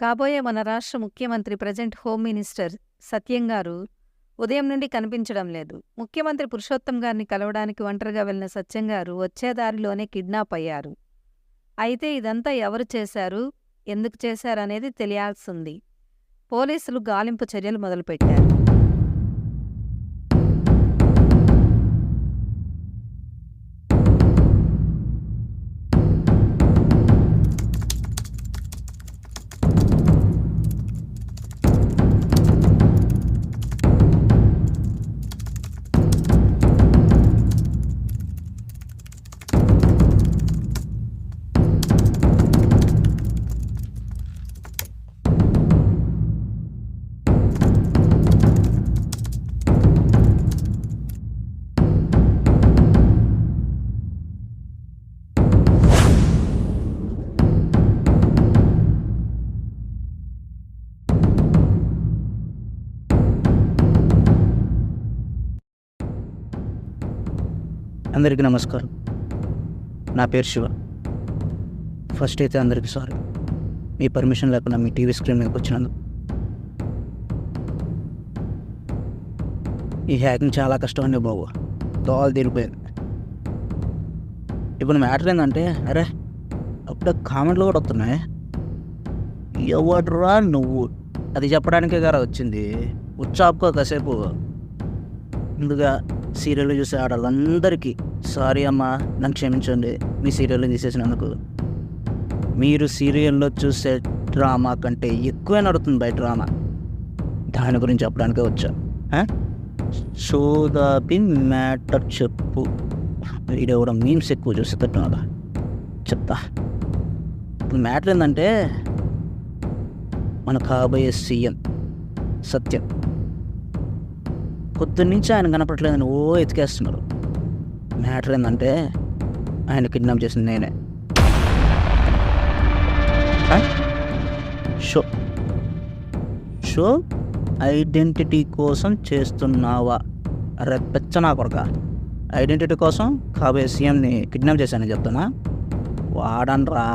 కాబోయే మన రాష్ట్ర ముఖ్యమంత్రి ప్రెజెంట్ హోమ్ మినిస్టర్ సత్యం గారు ఉదయం నుండి కనిపించడం లేదు. ముఖ్యమంత్రి పురుషోత్తం గారిని కలవడానికి ఒంటరిగా వెళ్లిన సత్యం గారు వచ్చే దారిలోనే కిడ్నాప్ అయ్యారు. అయితే ఇదంతా ఎవరు చేశారు, ఎందుకు చేశారనేది తెలియాల్సింది. పోలీసులు గాలింపు చర్యలు మొదలుపెట్టారు. అందరికీ నమస్కారం. నా పేరు శివ. ఫస్ట్ అయితే అందరికీ సారీ, మీ పర్మిషన్ లేకుండా మీ టీవీ స్క్రీన్ మీదకి వచ్చినందుకు. ఈ హ్యాకింగ్ చాలా కష్టం అండి బాబు, దోవలు తీరిపోయింది. ఇప్పుడు మ్యాటర్ ఏంటంటే, అరే అప్పుడే కామెంట్లు కూడా వస్తున్నాయి, ఎవడ్రా నువ్వు అది చెప్పడానికే గారా వచ్చింది. ఉచ్చాపుకో కాసేపు. ముందుగా సీరియల్లో చూసే ఆడవాళ్ళందరికీ సారీ అమ్మా, నన్ను క్షమించండి మీ సీరియల్లో తీసేసినందుకు. మీరు సీరియల్లో చూసే డ్రామా కంటే ఎక్కువే నడుతుంది బయట డ్రామా, దాని గురించి చెప్పడానికే వచ్చా. సోదాపి మ్యాటర్ చెప్పు. వీడియో కూడా మీమ్స్ ఎక్కువ చూసేటట్టున్నాడా, చెప్తా. ఇప్పుడు మ్యాటర్ ఏంటంటే, మన కాబోయే సీఎం సత్యం పొద్దున్నుంచి ఆయన కనపడట్లేదని ఎతికేస్తున్నారు. మ్యాటర్ ఏంటంటే, ఆయన కిడ్నాప్ చేసింది నేనే. షో ఐడెంటిటీ కోసం చేస్తున్నావా? అరే పెచ్చ నా కొరక, ఐడెంటిటీ కోసం కాబోయే సీఎంని కిడ్నాప్ చేశానని చెప్తానా? వాడనరా,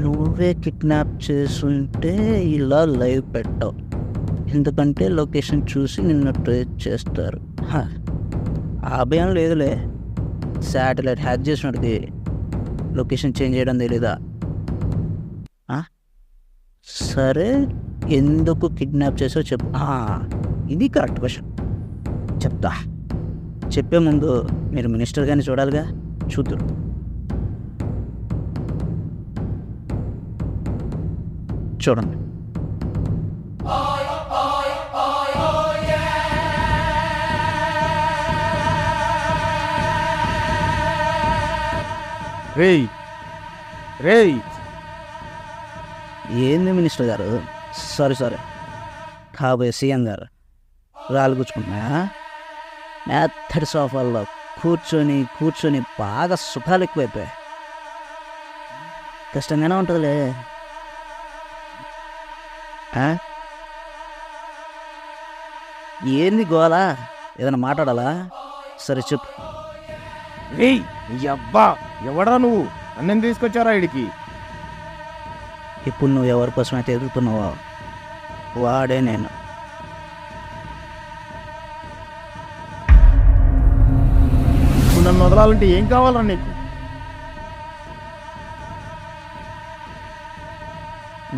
నువ్వే కిడ్నాప్ చేసుంటే ఇలా లైవ్ పెట్టావు, ఎందుకంటే లొకేషన్ చూసి నిన్ను ట్రేస్ చేస్తారు. ఆ భయం లేదులే, శాటిలైట్ హ్యాక్ చేసినట్టుకి లొకేషన్ చేంజ్ చేయడం తెలీదా? సరే, ఎందుకు కిడ్నాప్ చేసావు చెప్పు. ఇది కరెక్ట్ క్వశ్చన్, చెప్తా. చెప్పే ముందు మీరు మినిస్టర్ గారిని చూడాలిగా, చూద్దురు. చూడండి. రేయ్ రేయ్, ఏంది మినిస్టర్ గారు? సారీ కాబోయే సీఎం గారు రాళ్ళు కూర్చుకుంటున్నాయా? మెత్తడి సోఫాల్లో కూర్చొని బాగా సుఖాలు ఎక్కువైపోయాయి. కష్టంగానే ఉంటుందిలే. ఏంది గోలా? ఏదైనా మాట్లాడాలా? సరే చెప్పు. రేయ్ అబ్బా, ఎవడా నువ్వు? నన్ను తీసుకొచ్చారా ఇడికి? ఇప్పుడు నువ్వు ఎవరి కోసమైతే ఎదుగుతున్నావో వాడే నేను. నువ్వు నన్ను వదలాలంటే ఏం కావాలరా నీకు?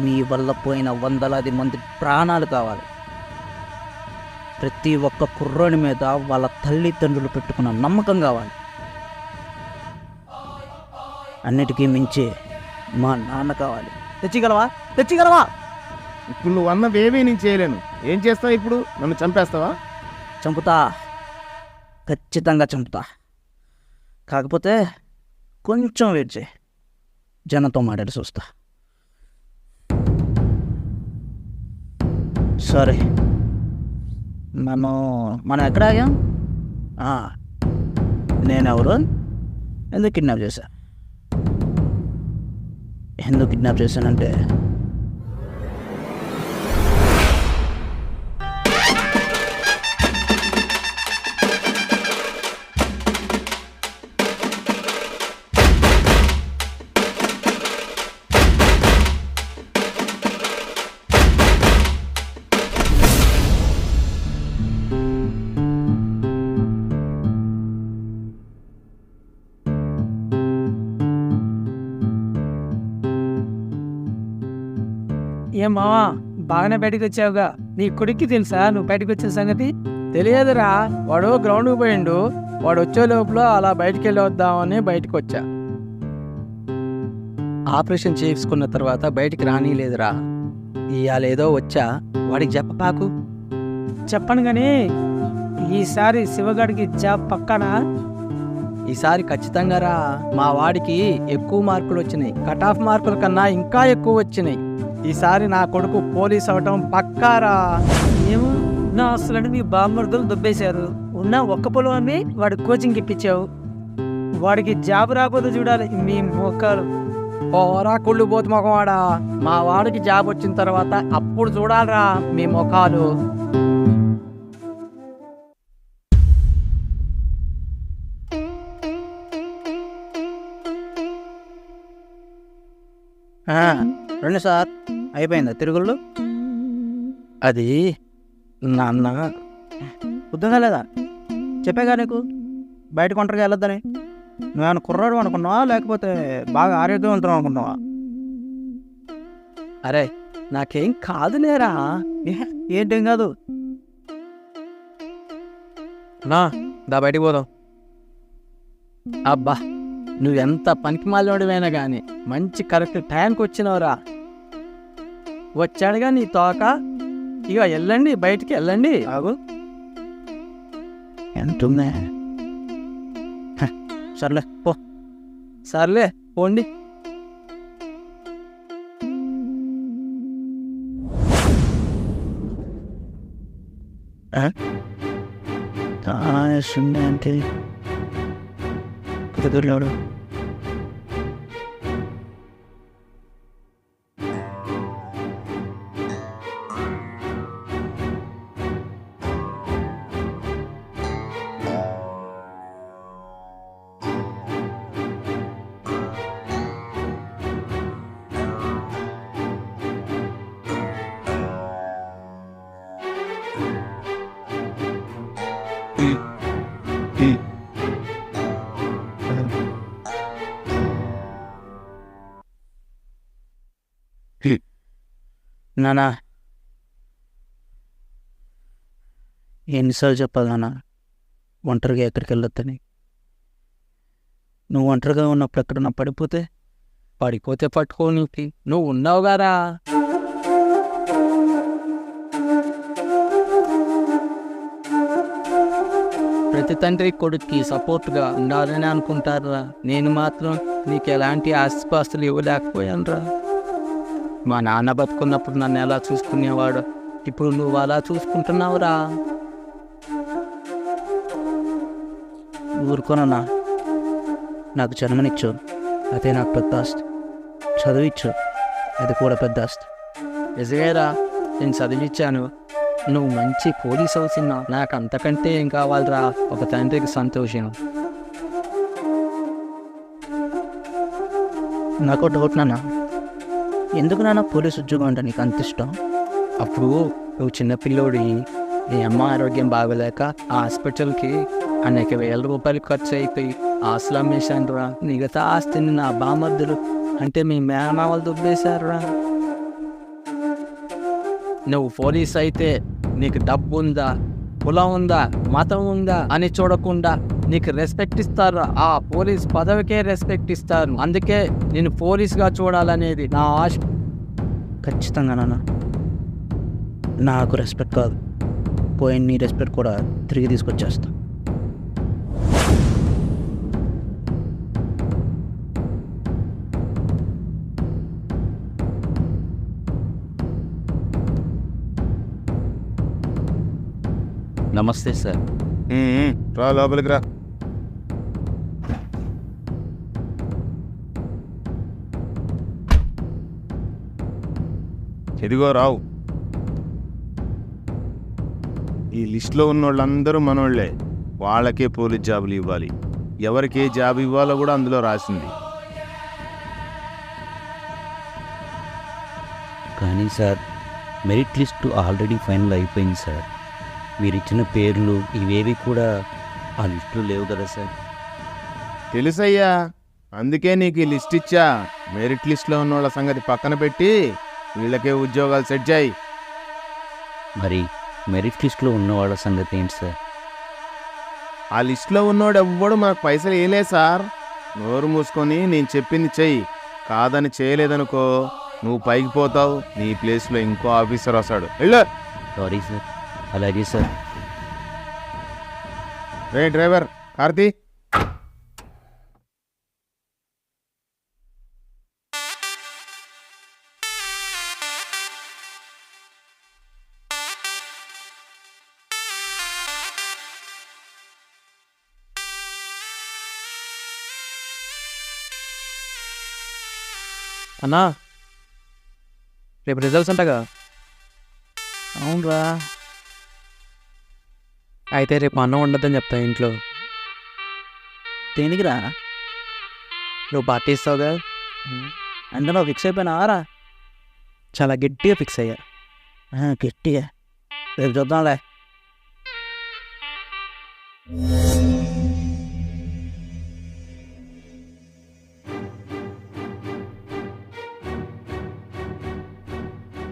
మీ వల్ల పోయిన వందలాది మంది ప్రాణాలు కావాలి. ప్రతి ఒక్క కుర్రోని మీద వాళ్ళ తల్లిదండ్రులు పెట్టుకున్న నమ్మకం కావాలి. అన్నిటికీ మించి మా నాన్న కావాలి. తెచ్చిగలవా? ఇప్పుడు నువ్వు అన్నవేమీ నేను చేయలేను. ఏం చేస్తావు ఇప్పుడు? నన్ను చంపేస్తావా? చంపుతా, ఖచ్చితంగా చంపుతా. కాకపోతే కొంచెం వెయిట్ చేయి, జనంతో మాట్లాడి చూస్తా. సరే, మనం ఎక్కడ ఆగాం? నేనెవరు, ఎందుకు కిడ్నాప్ చేశానంటే, ఏం మావా బాగానే బయటకు వచ్చావుగా? నీ కొడుక్కి తెలుసా నువ్వు బయటకు వచ్చిన సంగతి? తెలియదురా, వాడు గ్రౌండ్కి పోయిండు. వాడు వచ్చే లోపల అలా బయటికి వెళ్ళి వద్దామని బయటకు వచ్చా. ఆపరేషన్ చేసుకున్న తర్వాత బయటికి రానిలేదురా. ఇవాళ ఏదో వచ్చా, వాడికి చెప్పపాకు. చెప్పను కానీ ఈసారి శివగాడికి జాబ్ పక్కన. ఈసారి ఖచ్చితంగా రా. మా వాడికి ఎక్కువ మార్కులు వచ్చినాయి, కట్ ఆఫ్ మార్కుల కన్నా ఇంకా ఎక్కువ వచ్చినాయి. ఈసారి నా కొడుకు పోలీస్ అవటం పక్కారా. ఏమో నా అసలు మీ బామ్మర్దులు దొబ్బేశారు. ఉన్న ఒక్క పొలాన్ని వాడి కోచింగ్ ఇప్పించావు. వాడికి జాబ్ రాకపోతే చూడాలి మీ మొక్కలు. ఓరా కుళ్ళు పోతు మొఖవాడా, మా వాడికి జాబ్ వచ్చిన తర్వాత అప్పుడు చూడాలరా మీ ముఖాలు. రండి సార్, అయిపోయిందా తిరుగుళ్ళు? అది నాన్న ఉద్యోగం లేదా? చెప్పాగా నీకు బయట ఒంటరిగా వెళ్ళొద్దని. నువ్వేమైనా కుర్రాడు అనుకున్నావా, లేకపోతే బాగా ఆరోగ్యవంతం అనుకున్నావా? అరే నాకేం కాదులేరా. ఏంటేం కాదు. నా దా బయటికి పోదాం. అబ్బా నువ్వెంత పనికి మాలోడివైనా కానీ మంచి కరెక్ట్ టైంకి వచ్చినవరా. వచ్చాడుగా నీ తోక. ఇక వెళ్ళండి, బయటికి వెళ్ళండి. ఆగు, ఎంతుందే? సర్లే పో. సర్లే పోండి. అంటే కుదురులోడు నానా. ఎన్నిసార్లు చెప్పాలి నాన్న ఒంటరిగా ఎక్కడికి వెళ్ళొద్దని? నువ్వు ఒంటరిగా ఉన్నప్పుడు ఎక్కడన్నా పడిపోతే పట్టుకోనికి నువ్వు ఉన్నావు గారా. ప్రతి తండ్రి కొడుక్కి సపోర్ట్గా ఉండాలని అనుకుంటారా. నేను మాత్రం నీకు ఎలాంటి ఆస్తిపాస్తులు ఇవ్వలేకపోయానురా. మా నాన్న బతుకున్నప్పుడు నన్ను ఎలా చూసుకునేవాడు, ఇప్పుడు నువ్వు అలా చూసుకుంటున్నావురా. ఊరుకోనన్నా, నాకు జన్మనిచ్చు, అదే నాకు పెద్ద ఆస్తి. చదివిచ్చు, అది కూడా పెద్ద ఆస్తి. నిజమేరా, నేను చదివిచ్చాను. నువ్వు మంచి పోలీస్ అవుతున్నా, నాకు అంతకంటే ఏం కావాలిరా ఒక తండ్రికి సంతోషం. నాకు డౌట్ నాన్న, ఎందుకు నాన్న పోలీస్ ఉద్యోగం అంటే నీకు అంత ఇష్టం? అప్పుడు నువ్వు చిన్నపిల్లోడి, నీ అమ్మ ఆరోగ్యం బాగోలేక ఆ హాస్పిటల్కి అనేక వేల రూపాయలు ఖర్చు అయిపోయి ఆస్తులు అమ్మేశానురా. మిగతా ఆస్తిని నా బామర్దులు అంటే మీ మేనమావలు దుబ్బేశారురా. నువ్వు పోలీస్ అయితే నీకు డబ్బు ఉందా, కులం ఉందా, మతం ఉందా అని చూడకుండా నీకు రెస్పెక్ట్ ఇస్తారు. ఆ పోలీస్ పదవికే రెస్పెక్ట్ ఇస్తారు. అందుకే నేను పోలీస్గా చూడాలనేది నా ఆశ. ఖచ్చితంగా నాన్న, నాకు రెస్పెక్ట్ కాదు, పోయిన నీ రెస్పెక్ట్ కూడా తిరిగి తీసుకొచ్చేస్తా. నమస్తే సార్. రా లోపలికి రా. ఎదిగో రావు, ఈ లిస్టులో ఉన్న వాళ్ళందరూ మనోళ్లే. వాళ్ళకే పోలీస్ జాబులు ఇవ్వాలి. ఎవరికి ఏ జాబ్ ఇవ్వాలో కూడా అందులో రాసింది. కానీ sir, merit list already final అయిపోయింది సార్. మీరు ఇచ్చిన పేర్లు ఇవేవి కూడా ఆ లిస్టులో లేవు కదా సార్. తెలుసయ్యా, అందుకే నీకు ఈ లిస్ట్ ఇచ్చా. మెరిట్ లిస్ట్లో ఉన్న వాళ్ళ సంగతి పక్కన పెట్టి వీళ్ళకే ఉద్యోగాలు సెట్ చేయి. మరి మెరిట్ లిస్ట్లో ఉన్న వాళ్ళ సంగతి ఏంటి సార్? ఆ లిస్టులో ఉన్నోడు ఎవ్వడు మనకు పైసలు వేయలే సార్. నోరు మూసుకొని నేను చెప్పింది చెయ్యి. కాదని చేయలేదనుకో నువ్వు పైకి పోతావు, నీ ప్లేస్లో ఇంకో ఆఫీసర్ వస్తాడు. వెళ్ళు. Sorry sir. అలాగే సార్. రే డ్రైవర్, కార్తీ. అన్నా రేపు రిజల్ట్స్ అంటగా? అవునరా. అయితే రేపు అన్నం ఉండదని చెప్తా ఇంట్లో. దేనికిరా? నువ్వు పార్టీ ఇస్తావు కదా, అందులో ఫిక్స్ అయిపోయినారా? చాలా గట్టిగా ఫిక్స్ అయ్యా. గట్టిగా. రేపు చూద్దాంలే.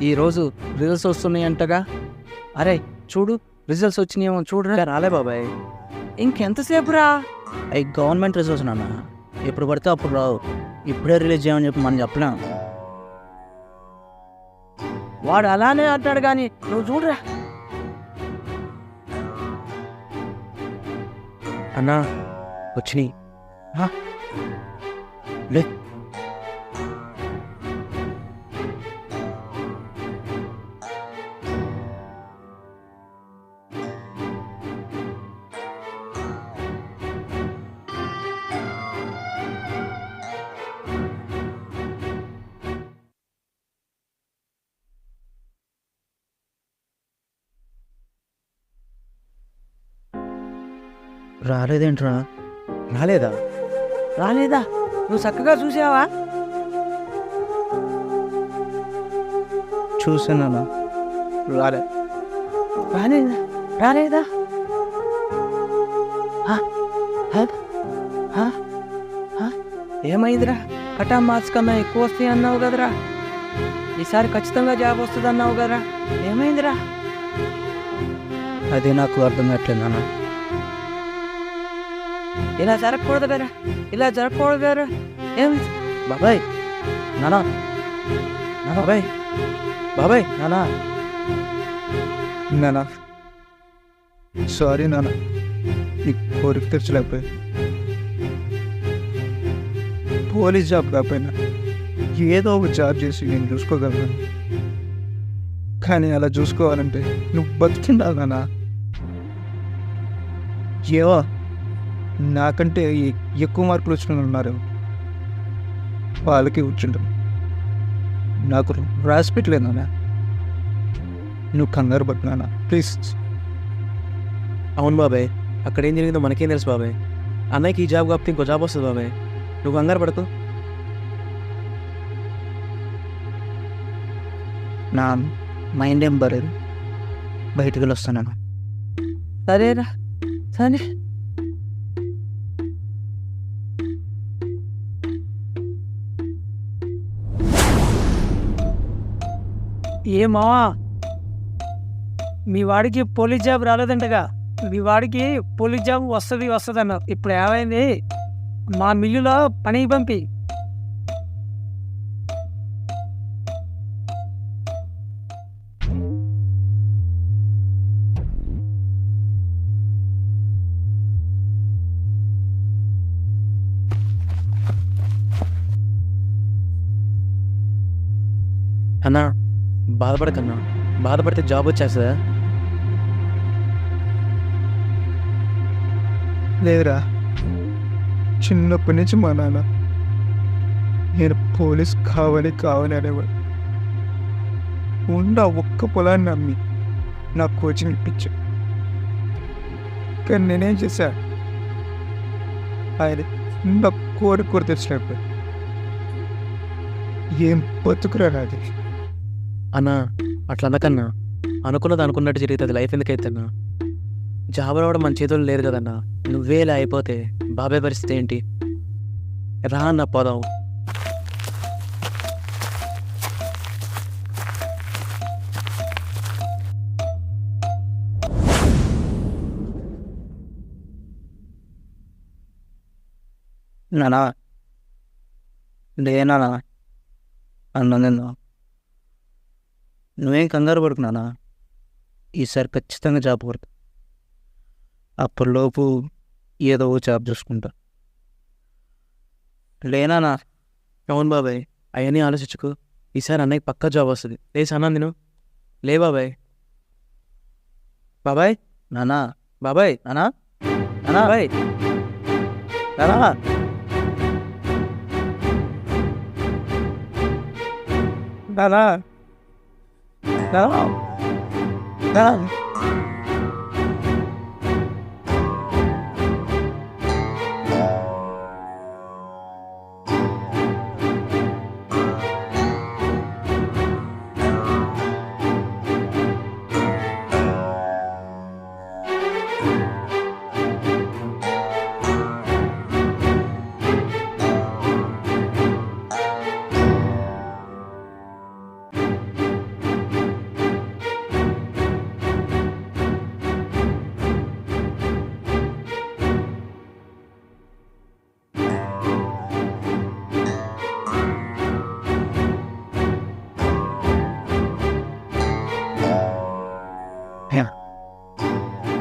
ఈరోజు రిజల్ట్స్ వస్తున్నాయి అంటగా. అరే చూడు, రిజల్ట్స్ వచ్చినాయేమో చూడరా. రాలే బాబాయ్, ఇంకెంతసేపు రా? అవి గవర్నమెంట్ రిసోర్స్ నాన్న, ఎప్పుడు పడితే అప్పుడు రావు. ఇప్పుడే రిలీజ్ చేయమని చెప్పి మనం చెప్పలేం. వాడు అలానే అంటాడు కానీ నువ్వు చూడరా. అన్నా వచ్చినాయి. లే. రాలేదేంట్రా? రాలేదా? రాలేదా? నువ్వు చక్కగా చూసావా? చూసానా? రాలే. రాలేదా? రాలేదా? ఏమైందిరా? కటా మార్క్స్ కన్నా ఎక్కువ వస్తాయి అన్నావు కదరా. ఈసారి ఖచ్చితంగా జాబ్ వస్తుంది అన్నావు కదరా. ఏమైందిరా? అదే నాకు అర్థం కావట్లేదు నాన్న. ఇలా జరగకూడదు కదా, ఇలా జరగకూడదు కదా. ఏమి బాబాయ్, నానా, బాబాయ్, బాబాయ్, నానా, నానా సారీ నాన్న, నీ కోరిక తెచ్చలేకపోయా. పోలీస్ జాబ్ కాకపోయినా ఏదో ఒక జాబ్ చేసి నేను చూసుకోగలను, కానీ అలా చూసుకోవాలంటే నువ్వు బతికిండాలి నాన్న. ఏవో నాకంటే ఎక్కువ మార్కులు వచ్చిన వాళ్ళు ఉన్నారు, వాళ్ళకి కూర్చుంటాం. నాకు రాసి పెట్టలేదు నాన్న, నువ్వు కంగారు పట్టు నాన్న ప్లీజ్. అవును బాబాయ్, అక్కడ ఏం జరిగిందో మనకేం తెలుసు బాబాయ్. అన్నయ్యకి ఈ జాబ్ కాకపోతే ఇంకో జాబ్ వస్తుంది బాబాయ్. నువ్వు కంగారు పడకు. నా మైండ్ ఏం బలేదు, బయటికి వెళ్ళి వస్తాను. సరేరా, సరే. ఏ మావా, మీ వాడికి పోలీస్ జాబ్ రాలేదంటగా? మీ వాడికి పోలీస్ జాబ్ వస్తుంది అన్న. ఇప్పుడు ఏమైంది? మా మిల్లులో పనికి పంపి. అన్నా బాధపడకన్నా, బాధపడితే జాబ్ వచ్చేస్తుందా? లేదురా, చిన్నప్పటి నుంచి మా నాన్న నేను పోలీస్ కావాలి అనేవాడు. ఉన్న ఒక్క పొలాన్ని నమ్మి నా కోచింగ్ ఇప్పించా. కానీ నేనేం చేశా, ఆయన చిన్న కోరిక తెచ్చినప్పుడు ఏం బతుకురా నాది. అన్నా అట్లా అనకన్నా, అనుకున్నది అనుకున్నట్టు జరుగుతుంది. లైఫ్ ఎందుకైతేనా? జాబ్ రావడం మన చేతుల్లో లేదు కదన్నా. నువ్వే ఇలా అయిపోతే బాబాయ్ పరిస్థితి ఏంటి? రా అన్న పోదాం. నానా లేనా అన్నం తిందా. నువ్వేం కంగారు పడుకు నానా, ఈసారి ఖచ్చితంగా జాబ్ కొడతా. అప్పటిలోపు ఏదో ఓ జాబ్ చూసుకుంటా. లేనా. అవును బాబాయ్, అవన్నీ ఆలోచించుకో. ఈసారి అన్నయ్య పక్కా జాబ్ వస్తుంది. లేచి అన్నం తిను. లే బాబాయ్. బాబాయ్, నానా బాబాయ్, నానా నానా బాబాయ్. నానా. నానా నానా నానా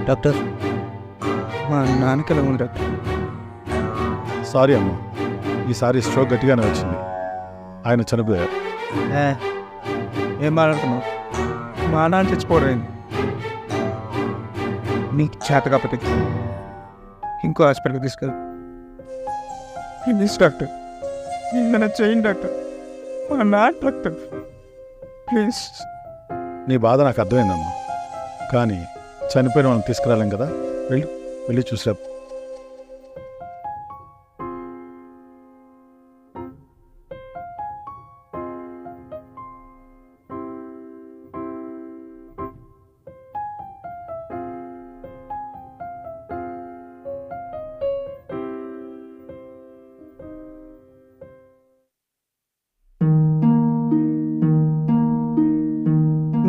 డాక్టర్, మా నాన్నకి ఎలా ఉంది డాక్టర్? సారీ అమ్మ, ఈసారి స్ట్రోక్ గట్టిగానే వచ్చింది. ఆయన చనిపోయారు. ఏం మాట్లాడుతున్నావు? మా నాన్న చచ్చిపోవడం నీకు చేత కాకపోతే ఇంకో హాస్పిటల్కి తీసుకెళ్ళి. ప్లీజ్ డాక్టర్, ఏమైనా చేయండి డాక్టర్. మా నాన్న డాక్టర్, ప్లీజ్. నీ బాధ నాకు అర్థమైందమ్మా, కానీ చనిపోయిన వాళ్ళని తీసుకురాలేం కదా. వెళ్ళి చూసిరా.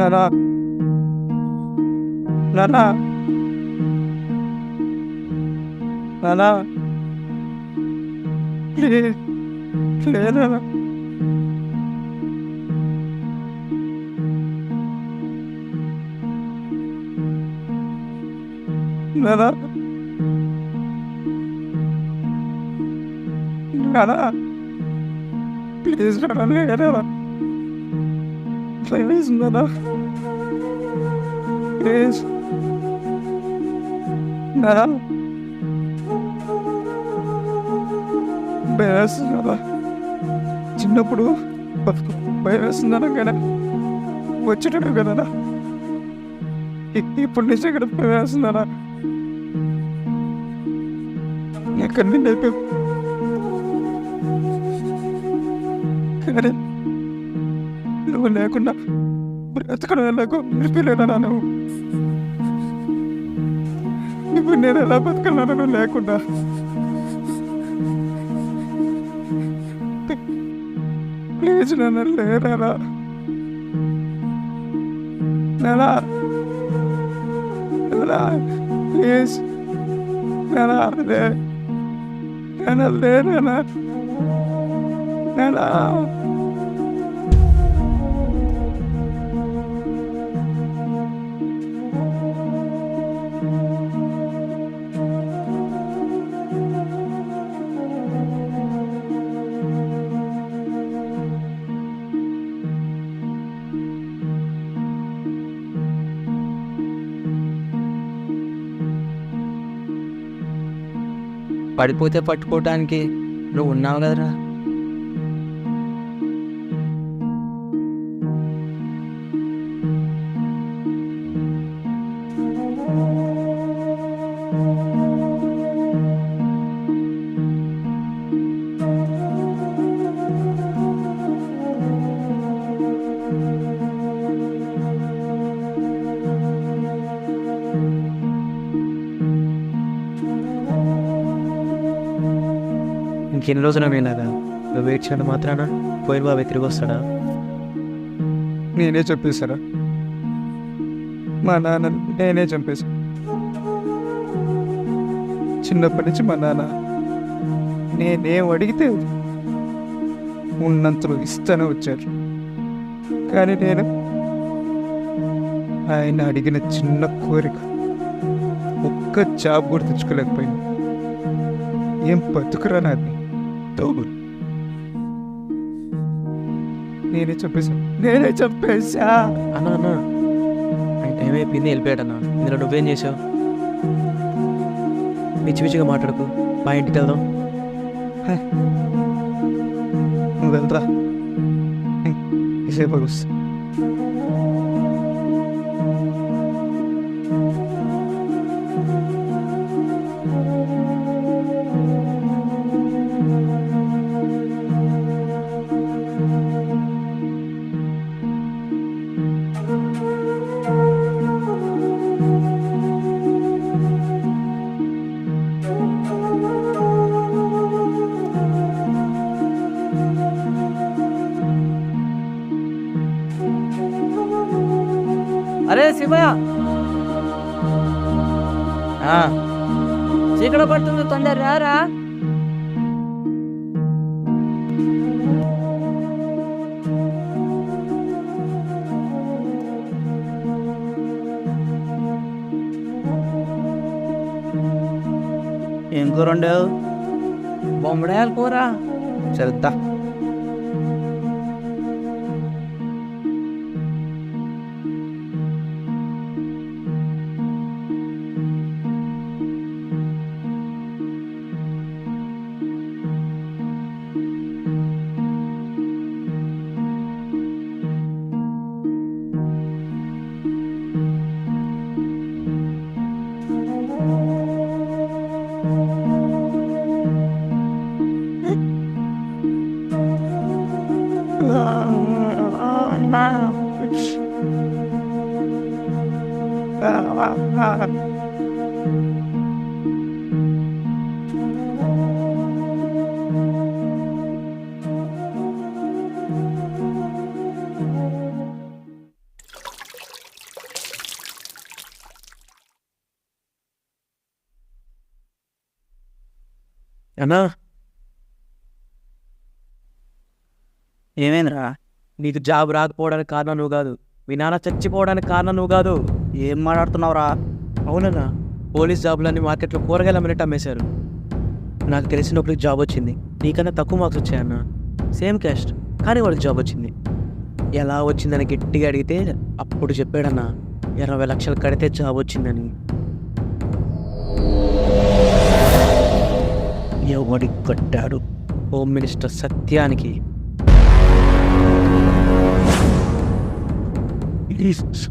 నానా నానా నానా ప్లీజ్ ప్లీజ్ నానా. నానా నానా ప్లీజ్ నానా, లేనా ప్లీజ్ నానా, ప్లీజ్ నానా. భయం వేస్తున్నారా? చిన్నప్పుడు భయం వేస్తున్నాను కదా, వచ్చేటప్పుడు కదా. ఇప్పుడు నుంచి ఇక్కడ భయం వేస్తున్నారా? ఎక్కడి నుండి అయిపోయి కానీ నువ్వు లేకుండా బ్రతకడం ఎలాగో నిలిపిలేనా నువ్వు? ఇప్పుడు నేను ఎలా బతకన్నాను నువ్వు లేకుండా? ప్లీజ్ నన్ను లేరా నానా, ప్లీజ్ నానా, లేరా నానా. పడిపోతే పట్టుకోవటానికి నువ్వు ఉన్నావు కదరా. ఇంకెన్ని రోజులు వినాగా నువ్వు వెయిట్ చేయడం మాత్రాన పోయిన బాబాయ్ తిరిగి వస్తాడా? నేనే చంపేశారా? మా నాన్న నేనే చంపేశాను. చిన్నప్పటి నుంచి మా నాన్న నేనేం అడిగితే ఉన్నంతలో ఇస్తానే వచ్చారు. కానీ నేను ఆయన అడిగిన చిన్న కోరిక ఒక్క జాబ్ కూడా తెచ్చుకోలేకపోయింది. ఏం బతుకురా నాది. నేనే చెప్పేశా. అన్నా అన్నా ఆయన టైం అయిపోయింది, వెళ్ళిపోయాడన్నా. ఇందులో నువ్వేం చేసావు? పిచ్చి పిచ్చిగా మాట్లాడుకు, మా ఇంటికి వెళ్దాం. నువ్వు వెళ్తా సేపు వస్తా. అరే శివయ్య, చీకట పడుతుంది, తొందర రారా. ఏం కూర వండావు? బొమ్మడాయాలు కూర. సరిద్దా. అన్నా ఏమైందిరా? నీకు జాబ్ రాకపోవడానికి కారణం నువ్వు కాదు, మీ నాన్న చచ్చిపోవడానికి కారణం నువ్వు కాదు. ఏం మాట్లాడుతున్నావురా? అవునన్నా, పోలీస్ జాబులన్నీ మార్కెట్లో కూరగాయలు అమ్మినట్టు అమ్మేశారు. నాకు తెలిసిన ఒకరికి జాబ్ వచ్చింది, నీకన్నా తక్కువ మార్క్స్ వచ్చాయన్న, సేమ్ క్యాస్ట్, కానీ వాళ్ళకి జాబ్ వచ్చింది. ఎలా వచ్చిందని గట్టిగా అడిగితే అప్పుడు చెప్పాడన్నా 20 లక్షలు కడితే జాబ్ వచ్చిందని. ఎవడికి కట్టాడు? హోమ్ మినిస్టర్ సత్యానికి.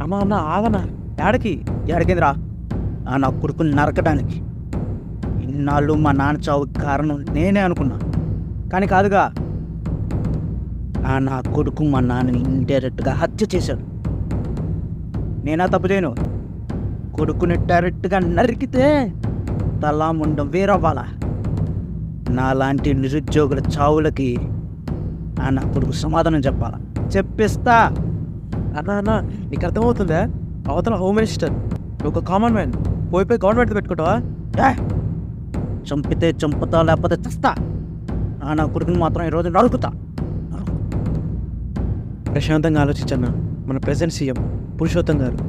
అమ్మా అన్న ఆగనా, ఏడకి? ఎడకిందిరా? ఆ నా కొడుకుని నరకడానికి. ఇన్నాళ్ళు మా నాన్న చావుకి కారణం నేనే అనుకున్నా, కానీ కాదుగా. ఆ నా కొడుకు మా నాన్నని ఇండైరెక్ట్గా హత్య చేశాడు. నేనా తప్పు చేయను? కొడుకుని డైరెక్ట్గా నరికితే తలా ముండం వేరవ్వాలా? నాలాంటి నిరుద్యోగుల చావులకి ఆ నా కొడుకు సమాధానం చెప్పాలా? చెప్పిస్తా. అన్నా అన్న, నీకు అర్థమవుతుందా? అవతల హోమ్ మినిస్టర్, నువ్వు ఒక కామన్ మ్యాన్, పోయి గవర్నమెంట్ పెట్టుకుంటావా? చంపితే చంపుతా, లేకపోతే చస్తా. ఆ నా కొడుకుని మాత్రం ఈరోజు నరుకుతా. ప్రశాంతంగా ఆలోచించన్నా. మన ప్రెసిడెంట్ సీఎం పురుషోత్తం గారు,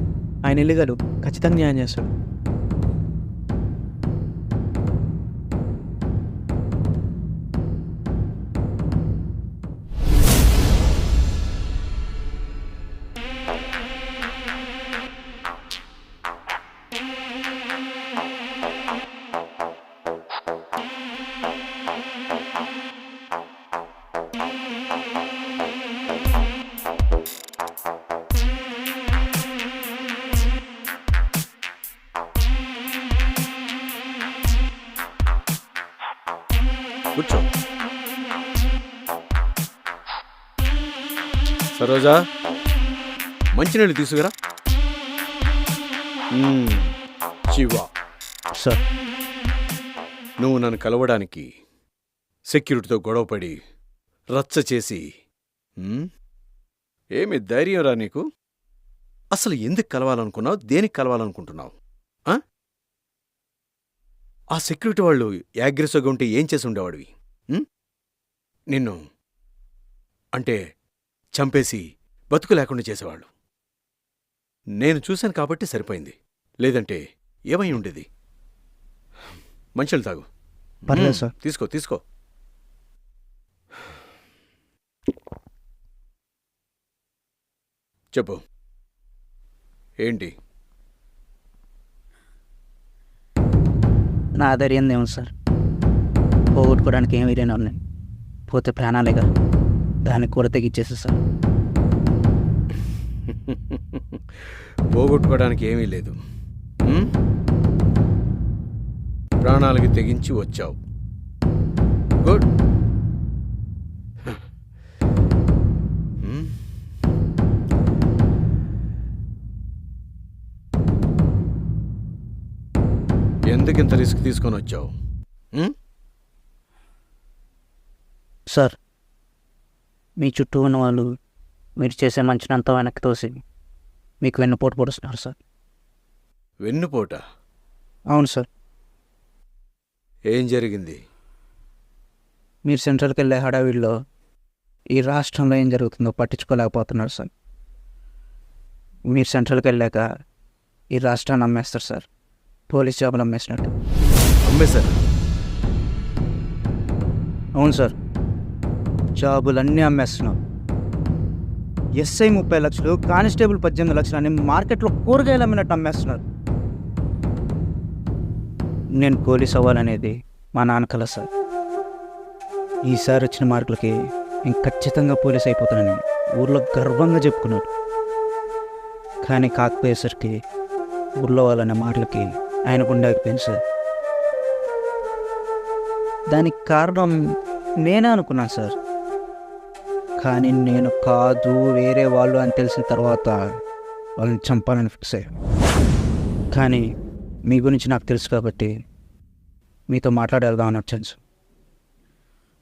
ఆయన ఎల్లిగారు ఖచ్చితంగా న్యాయం చేస్తాడు. కూర్చో. సరోజా, మంచినీళ్ళు తీసుకురా. శివ, సార్, నువ్వు నన్ను కలవడానికి సెక్యూరిటీతో గొడవపడి రచ్చ చేసి ఏమి ధైర్యం రా నీకు? అసలు ఎందుకు కలవాలనుకున్నావు? దేనికి కలవాలనుకుంటున్నావు? ఆ సెక్యూరిటీ వాళ్ళు యాగ్రెసివ్గా ఉంటే ఏం చేసి ఉండేవాడివి? నిన్ను అంటే చంపేసి బతుకు లేకుండా చేసేవాళ్ళు. నేను చూశాను కాబట్టి సరిపోయింది, లేదంటే ఏమై ఉండేది. మంచిలు తాగు. పర్లేదు సార్. తీసుకో తీసుకో. చెప్పు, ఏంటి? నా ధైర్యం ఏముంది సార్? పోగొట్టుకోవడానికి ఏం వీరైనా ఉన్నాయి, పోతే ప్రాణాలేగా, దానికి కూడా తెగిచ్చేసి సార్. పోగొట్టుకోవడానికి ఏమీ లేదు. ఉమ్? ప్రాణాలకి తెగించి వచ్చావు. గుడ్. ఉమ్? ఎందుకింత రిస్క్ తీసుకొని వచ్చావు? ఉమ్? సార్, మీ చుట్టూ ఉన్న వాళ్ళు మీరు చేసే మంచినంతా వెనక్కి తోసి మీకు వెన్నుపోటు పొడుస్తున్నారు సార్. వెన్నుపోట? అవును సార్. ఏం జరిగింది? మీరు సెంట్రల్కి వెళ్ళే హడావిడిలో ఈ రాష్ట్రంలో ఏం జరుగుతుందో పట్టించుకోలేకపోతున్నారు సార్. మీరు సెంట్రల్కి వెళ్ళాక ఈ రాష్ట్రాన్ని అమ్మేస్తారు సార్, పోలీస్ జాబులు అమ్మేసినట్టు. అమ్మేశారు? అవును సార్, జాబులన్నీ అమ్మేస్తున్నాం. ఎస్ఐ 30 లక్షలు, కానిస్టేబుల్ 18 లక్షలు అని మార్కెట్లో కూరగాయలు అమ్మినట్టు అమ్మేస్తున్నారు. నేను పోలీస్ అవ్వాలనేది మా నాన్న కల సార్. ఈసారి వచ్చిన మార్కులకి నేను ఖచ్చితంగా పోలీస్ అయిపోతానని ఊర్లో గర్వంగా చెప్పుకున్నాడు. కానీ కాకపోయేసరికి ఊర్లో వాళ్ళనే మాటలకి ఆయన గుండెపోయింది సార్. దానికి కారణం నేనే అనుకున్నాను సార్. కానీ నేను కాదు, వేరే వాళ్ళు అని తెలిసిన తర్వాత వాళ్ళని చంపాలని ఫిక్స్ అయ్యాను. కానీ మీ గురించి నాకు తెలుసు కాబట్టి మీతో మాట్లాడి వెళ్దామని వచ్చాను సార్.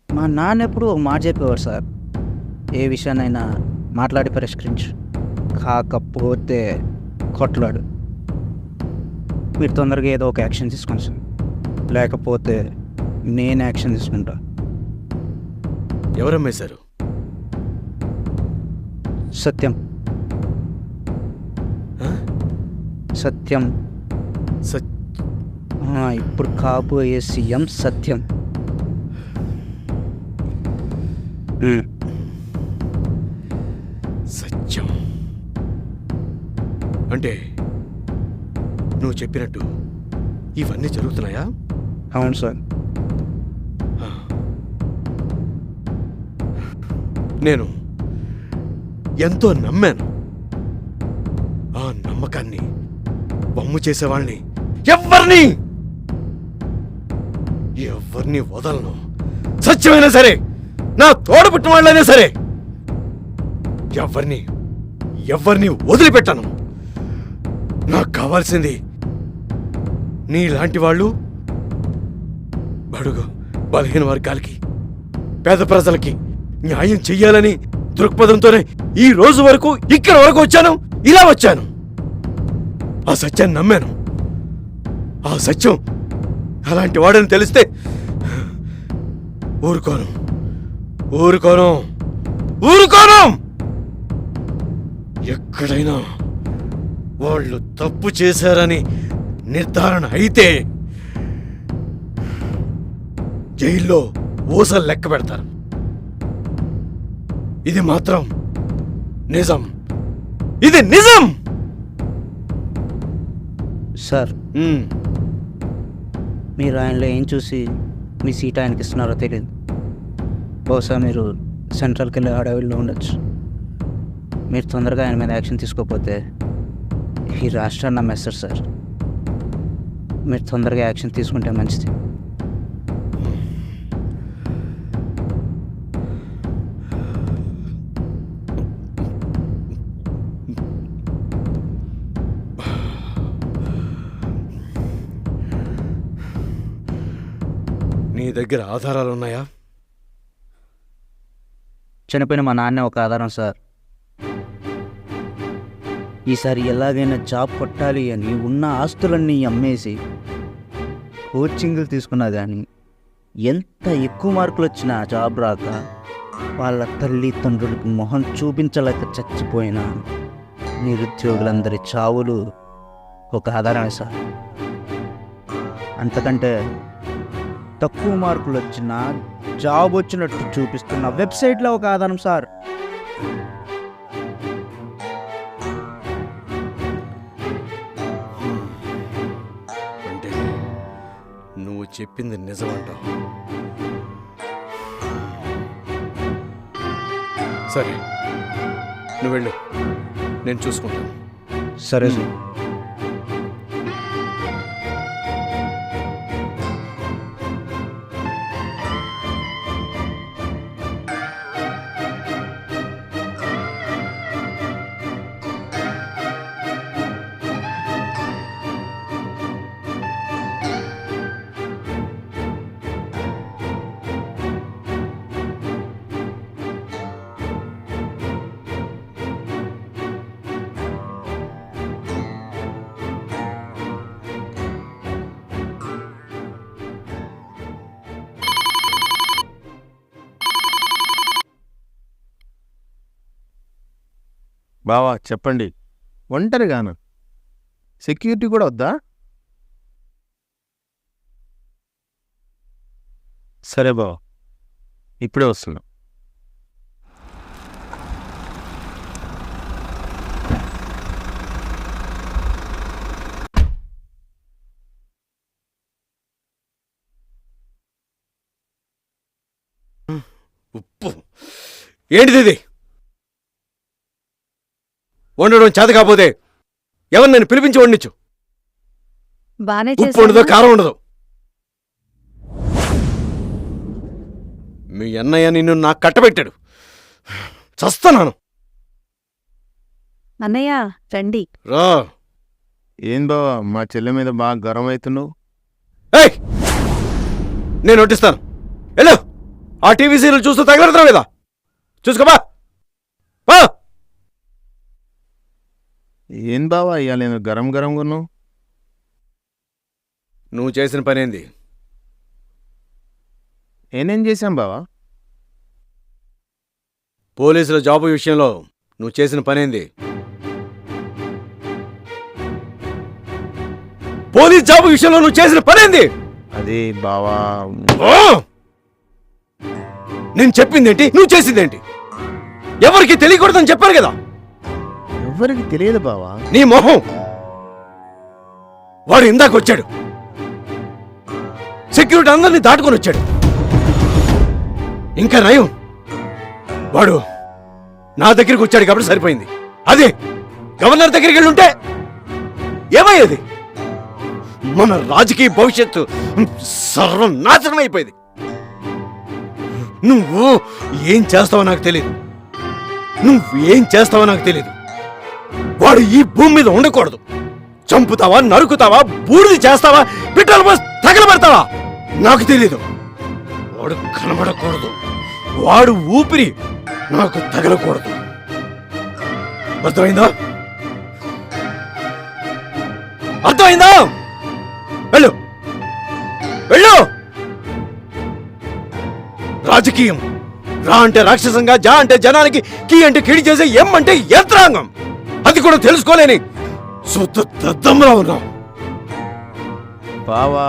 మా నాన్న ఎప్పుడు ఒక మాట చెప్పేవారు సార్, ఏ విషయాన్నైనా మాట్లాడి పరిష్కరించు, కాకపోతే కొట్లాడు. మీరు తొందరగా ఏదో ఒక యాక్షన్ తీసుకోండి సార్, లేకపోతే నేను యాక్షన్ తీసుకుంటా. ఎవరమ్మేశారు? సత్యం. సత్యం. ఇప్పుడు కాబోయే సీఎం సత్యం. సత్యం అంటే నువ్వు చెప్పినట్టు ఇవన్నీ జరుగుతున్నాయా? అవును సార్. నేను ఎంతో నమ్మాను. ఆ నమ్మకాన్ని వమ్ము చేసేవాళ్ళని ఎవరిని వదలను. సత్యమైనా సరే, నా తోడబుట్టిన వాళ్ళైనా సరే, ఎవరిని వదిలిపెట్టాను. నాకు కావాల్సింది నీలాంటి వాళ్ళు బడుగు బలహీన వర్గాలకి, పేద ప్రజలకి న్యాయం చెయ్యాలని దృక్పథంతోనే ఈ రోజు వరకు ఇక్కడ వరకు వచ్చాను. ఇలా వచ్చాను. ఆ సత్యాన్ని నమ్మాను. ఆ సత్యం అలాంటి వాడని తెలిస్తే ఊరుకోను. ఎక్కడైనా వాళ్ళు తప్పు చేశారని నిర్ధారణ అయితే జైల్లో ఊసలు లెక్క పెడతారు. ఇది మాత్రం నిజం. ఇది నిజం సార్. మీరు ఆయనలో ఏం చూసి మీ సీట్ ఆయనకి ఇస్తున్నారో తెలియదు. బహుశా మీరు సెంట్రల్కి వెళ్ళే అడవిలో ఉండొచ్చు. మీరు తొందరగా ఆయన మీద యాక్షన్ తీసుకోకపోతే ఈ రాష్ట్రాన్ని నమ్మేస్తారు సార్. మీరు తొందరగా యాక్షన్ తీసుకుంటే మంచిది. నీ దగ్గర ఆధారాలున్నాయా? చనిపోయిన మా నాన్న ఒక ఆధారం సార్. ఈసారి ఎలాగైనా జాబ్ కొట్టాలి అని ఉన్న ఆస్తులన్నీ అమ్మేసి కోచింగ్లు తీసుకున్నా కానీ ఎంత ఎక్కువ మార్కులు వచ్చినా జాబ్ రాక వాళ్ళ తల్లిదండ్రులకు మొహం చూపించలేక చచ్చిపోయిన నిరుద్యోగులందరి చావులు ఒక ఆధారమే సార్. అంతకంటే తక్కువ మార్కులు వచ్చిన జాబ్ వచ్చినట్టు చూపిస్తున్న వెబ్సైట్లో ఒక ఆధారం సార్. అంటే నువ్వు చెప్పింది నిజమంటావు. సరే, నువ్వు వెళ్ళు, నేను చూసుకుంటాను. సరే సార్. బావా చెప్పండి. ఒంటరిగాను? సెక్యూరిటీ కూడా వద్దా? సరే బావా, ఇప్పుడే వస్తున్నా. ఉప్పు ఏంటిది ఇది? వండడం చేత కాకపోతే ఎవరు నేను పిలిపించి వండించు. బానే ఉప్పు ఉండదు, చేశాను. కారం ఉండదు. మీ అన్నయ్య నిన్ను నాకు కట్టబెట్టాడు. చస్తున్నాను. అన్నయ్య రండి. రా. ఏం బావా మా చెల్లె మీద బాగా గర్వం అవుతున్నావు? ఏయ్, నేను వడ్డిస్తాను. వెళ్ళు. ఆ టీవీ సీరియల్ చూస్తూ తగలడుతున్నావు కదా, చూసుకోబా. ఏం బావా ఇవాళ నేను గరం గరంగా ఉన్నావు? నువ్వు చేసిన పనేంది? నేనేం చేశాం బావా? పోలీసుల జాబు విషయంలో నువ్వు చేసిన పనేంది? పోలీస్ జాబు విషయంలో నువ్వు చేసిన పనేంది? అది బావా, ఓ! నేను చెప్పిందేంటి, నువ్వు చేసిందేంటి? ఎవరికి తెలియకూడదని చెప్పాను కదా. ఎవరికి తెలియదు బావా. నీ మొహం. వాడు ఇందాక వచ్చాడు, సెక్యూరిటీ అందరినీ దాటుకొని వచ్చాడు. ఇంకా నయం, వాడు నా దగ్గరికి వచ్చాడు కాబట్టి సరిపోయింది. అదే గవర్నర్ దగ్గరికి వెళ్ళి ఉంటే ఏమయ్యేది? మన రాజకీయ భవిష్యత్తు సర్వనాశనం అయిపోయింది. నువ్వు ఏం చేస్తావో నాకు తెలీదు. నువ్వేం చేస్తావో నాకు తెలీదు. వాడు ఈ భూమి మీద ఉండకూడదు. చంపుతావా, నరుకుతావా, బూడిది చేస్తావా, పెట్రోల్ పోసి తగలబెడతావా నాకు తెలీదు. వాడు కనబడకూడదు. వాడు ఊపిరి నాకు తగలకూడదు. అర్థమైందా? అర్థమైందా? వెళ్ళు, వెళ్ళు. రాజకీయం రా అంటే రాక్షసంగా, జా అంటే జనానికి, కీ అంటే కిడి చేసే, ఎం అంటే యంత్రాంగం. అది కూడా తెలుసుకోలేని శుద్ధ దద్దమ్మలా ఉన్నాం. బావా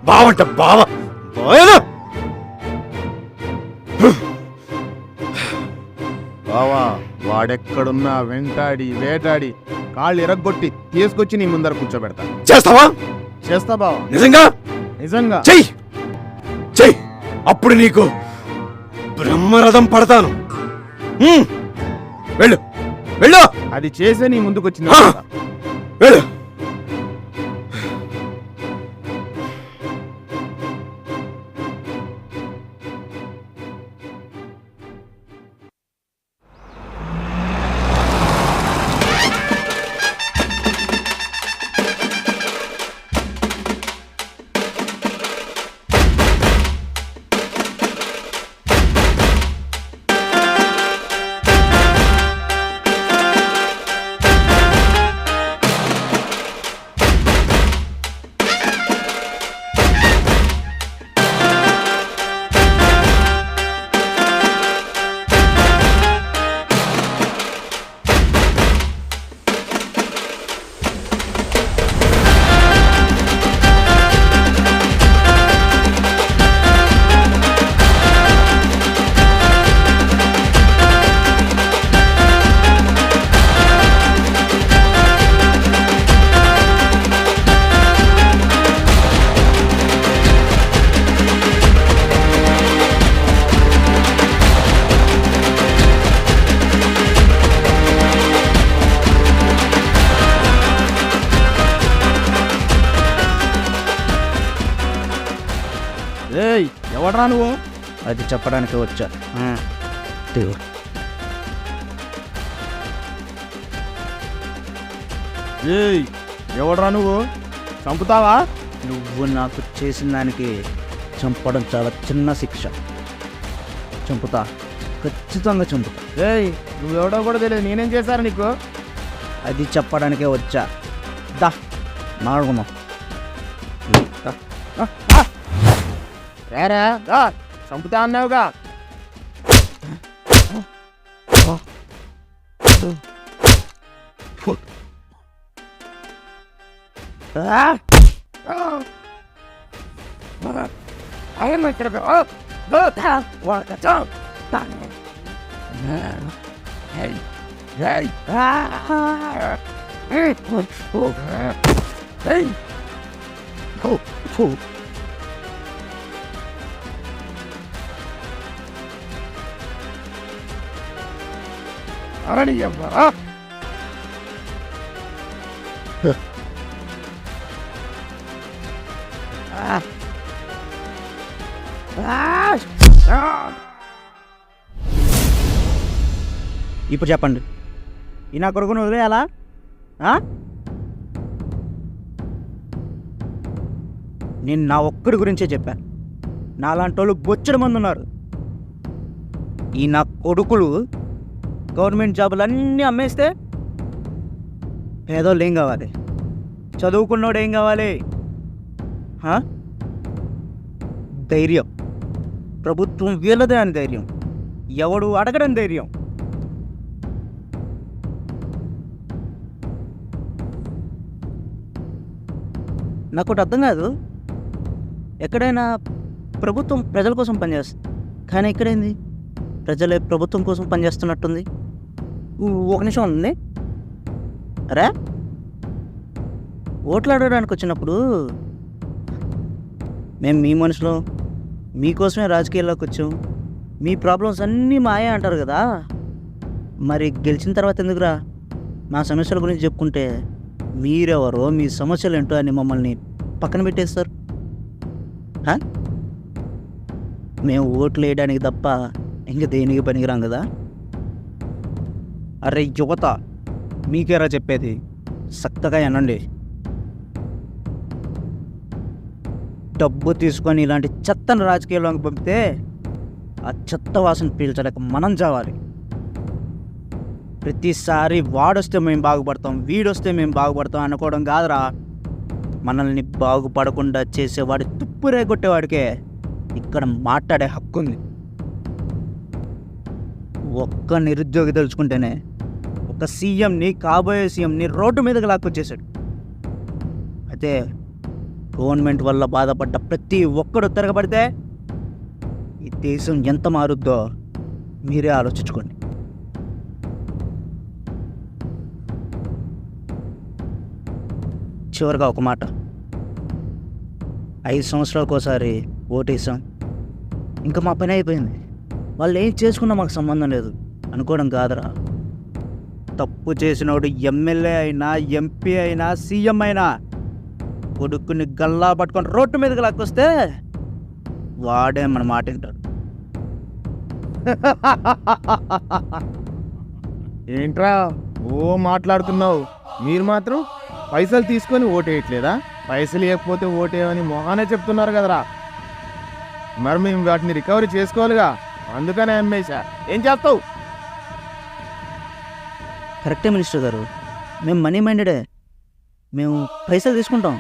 బావంట బావ. బావా వాడెక్కడున్నా వెంటాడి వేటాడి కాళ్ళు ఎరగొట్టి తీసుకొచ్చి నీ ముందర కూర్చోబెడతా. చేస్తావా? చేస్తా బావా. నిజంగా? నిజంగా. చెయ్యి, చెయ్యి. అప్పుడు నీకు బ్రహ్మరథం పడతాను. వెళ్ళు, వెళ్ళు. అది చేసే నీ ముందుకు వచ్చింది. వెళ్ళు. ఎవడరా నువ్వు? అది చెప్పడానికి వచ్చా. దేవుడు. ఏయ్, ఎవడరా నువ్వు? చంపుతావా? నువ్వు నాకు చేసిన దానికి చంపడం చాలా చిన్న శిక్ష. చంపుతా, ఖచ్చితంగా చంపుతా. ఏయ్, నువ్వెవడో కూడా తెలియదు, నేనేం చేశాను నీకు? అది చెప్పడానికే వచ్చా. దా మాడుకున్నాం. రేరా చంపుతా అన్నావుగా. ఇప్పుడు చెప్పండి, ఈ నా కొడుకును వదిలేయాలా? నేను నా ఒక్కడి గురించే చెప్పాను. నాలాంటి వాళ్ళు బొచ్చడి మంది ఉన్నారు. ఈ నా కొడుకులు గవర్నమెంట్ జాబులు అన్నీ అమ్మేస్తే పేదోళ్ళు ఏం కావాలి? చదువుకున్నోడు ఏం కావాలి? ధైర్యం. ప్రభుత్వం వీళ్ళదే అని ధైర్యం, ఎవడు అడగడం ధైర్యం. నాకు ఒకటి అర్థం కాదు, ఎక్కడైనా ప్రభుత్వం ప్రజల కోసం పనిచేస్తుంది, కానీ ఇక్కడేంది ప్రజలే ప్రభుత్వం కోసం పనిచేస్తున్నట్టుంది. ఒక నిమిషం ఉంది. అరే, ఓట్లు అడగడానికి వచ్చినప్పుడు మేము మీ మనుషులు, మీకోసమే రాజకీయాల్లోకి వచ్చాం, మీ ప్రాబ్లమ్స్ అన్నీ మాయే అంటారు కదా, మరి గెలిచిన తర్వాత ఎందుకురా మా సమస్యల గురించి చెప్పుకుంటే మీరెవరో మీ సమస్యలు ఏంటో అని మమ్మల్ని పక్కన పెట్టేస్తారు? మేము ఓట్లు వేయడానికి తప్ప ఇంక దేనికి పనికిరాం కదా. అరే యువత, మీకేరా చెప్పేది, చక్కగా వినండి. డబ్బు తీసుకొని ఇలాంటి చెత్తను రాజకీయాల్లోకి పంపితే ఆ చెత్త వాసన పీల్చలేక మనం చావాలి. ప్రతిసారి వాడొస్తే మేము బాగుపడతాం, వీడొస్తే మేము బాగుపడతాం అనుకోవడం కాదురా. మనల్ని బాగుపడకుండా చేసేవాడి తుప్పురే కొట్టేవాడికే ఇక్కడ మాట్లాడే హక్కు ఉంది. ఒక్క నిరుద్యోగి తెలుసుకుంటేనే ఒక సీఎంని, కాబోయే సీఎంని రోడ్డు మీదకి లాక్కొచ్చేసాడు. అయితే గవర్నమెంట్ వల్ల బాధపడ్డ ప్రతి ఒక్కడు తిరగబడితే ఈ దేశం ఎంత మారుద్దో మీరే ఆలోచించుకోండి. చివరిగా ఒక మాట, 5 సంవత్సరాలకు ఒకసారి ఓటేసాం, ఇంకా మా పని అయిపోయింది, వాళ్ళు ఏం చేసుకున్నా మాకు సంబంధం లేదు అనుకోవడం కాదురా. తప్పు చేసినోడు ఎమ్మెల్యే అయినా, ఎంపీ అయినా, సీఎం అయినా కొడుకుని గల్లా పట్టుకొని రోడ్డు మీదకి లాక్కొస్తే వాడే మన మాట వింటాడు. ఏంట్రా ఓ మాట్లాడుతున్నావు? మీరు మాత్రం పైసలు తీసుకొని ఓటేయట్లేదా? పైసలు ఇవ్వకపోతే ఓటేయమని మొహానే చెప్తున్నారు కదరా. మరి మేము వాటిని రికవరీ చేసుకోవాలిగా, అందుకనే అమ్మేశా. ఏం చేస్తావు? కరెక్టే మినిస్టర్ గారు, మేము మనీ మైండెడే. మేము పైసలు తీసుకుంటాం.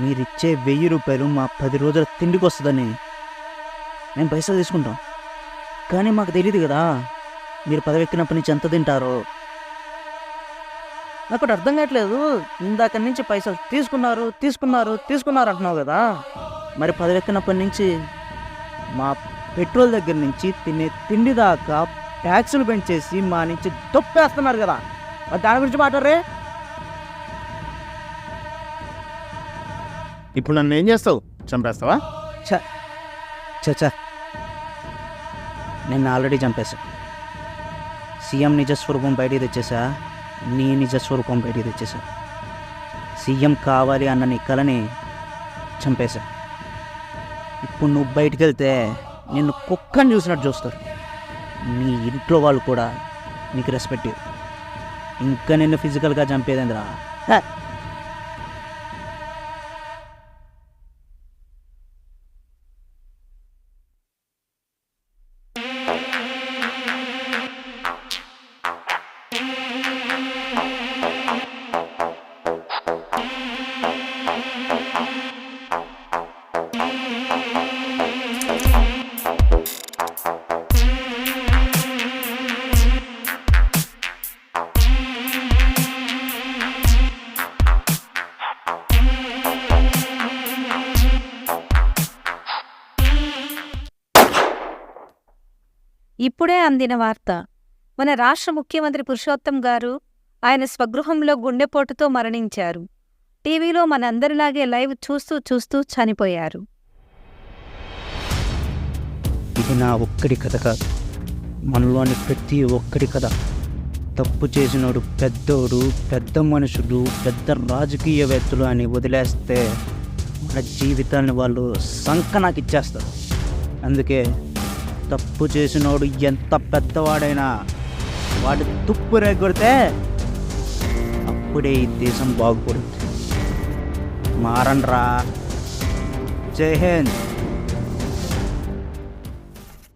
మీరిచ్చే 1000 రూపాయలు మా 10 రోజుల తిండికి వస్తుందని మేము పైసలు తీసుకుంటాం. కానీ మాకు తెలియదు కదా మీరు పదవి ఎక్కినప్పటి నుంచి ఎంత తింటారో. నాకు ఒకటి అర్థం కావట్లేదు, ఇందాక నుంచి పైసలు తీసుకున్నారు తీసుకున్నారు తీసుకున్నారు అంటున్నావు కదా, మరి పదవి ఎక్కినప్పటి నుంచి మా పెట్రోల్ దగ్గర నుంచి తినే తిండి దాకా ట్యాక్సులు పెంచేసి మా నుంచి తొప్పేస్తున్నారు కదా, మరి దాని గురించి మాట్లాడరే. ఇప్పుడు నన్ను ఏం చేస్తావు? చంపేస్తావా? చచ్చా, నేను ఆల్రెడీ చంపేశా. సీఎం నిజస్వరూపం బయటికి తెచ్చేసా, నీ నిజస్వరూపం బయటికి తెచ్చేసా. సీఎం కావాలి అన్న నీ కలని చంపేశా. ఇప్పుడు నువ్వు బయటికి వెళ్తే నిన్ను కుక్కని చూసినట్టు చూస్తారు. నీ ఇంట్లో వాళ్ళు కూడా నీకు రెస్పెక్ట్ ఇవ్వరు. ఇంకా నిన్ను ఫిజికల్గా చంపేదేంద్రా. ఇప్పుడే అందిన వార్త. మన రాష్ట్ర ముఖ్యమంత్రి పురుషోత్తం గారు ఆయన స్వగృహంలో గుండెపోటుతో మరణించారు. టీవీలో మనందరిలాగే లైవ్ చూస్తూ చనిపోయారు. ఇది నా ఒక్కడి కథ కాదు, మనలోని ప్రతి ఒక్కడి కథ. తప్పు చేసినోడు పెద్దోడు, పెద్ద మనుషులు, పెద్ద రాజకీయవేత్తలు అని వదిలేస్తే మన జీవితాన్ని వాళ్ళు సంకనాకి ఇచ్చేస్తారు. అందుకే తప్పు చేసినోడు ఎంత పెద్దవాడైనా వాడు తుప్పు రేగొడితే అప్పుడే ఈ దేశం బాగుపడుతుంది. మారండ్రా. జై హింద్.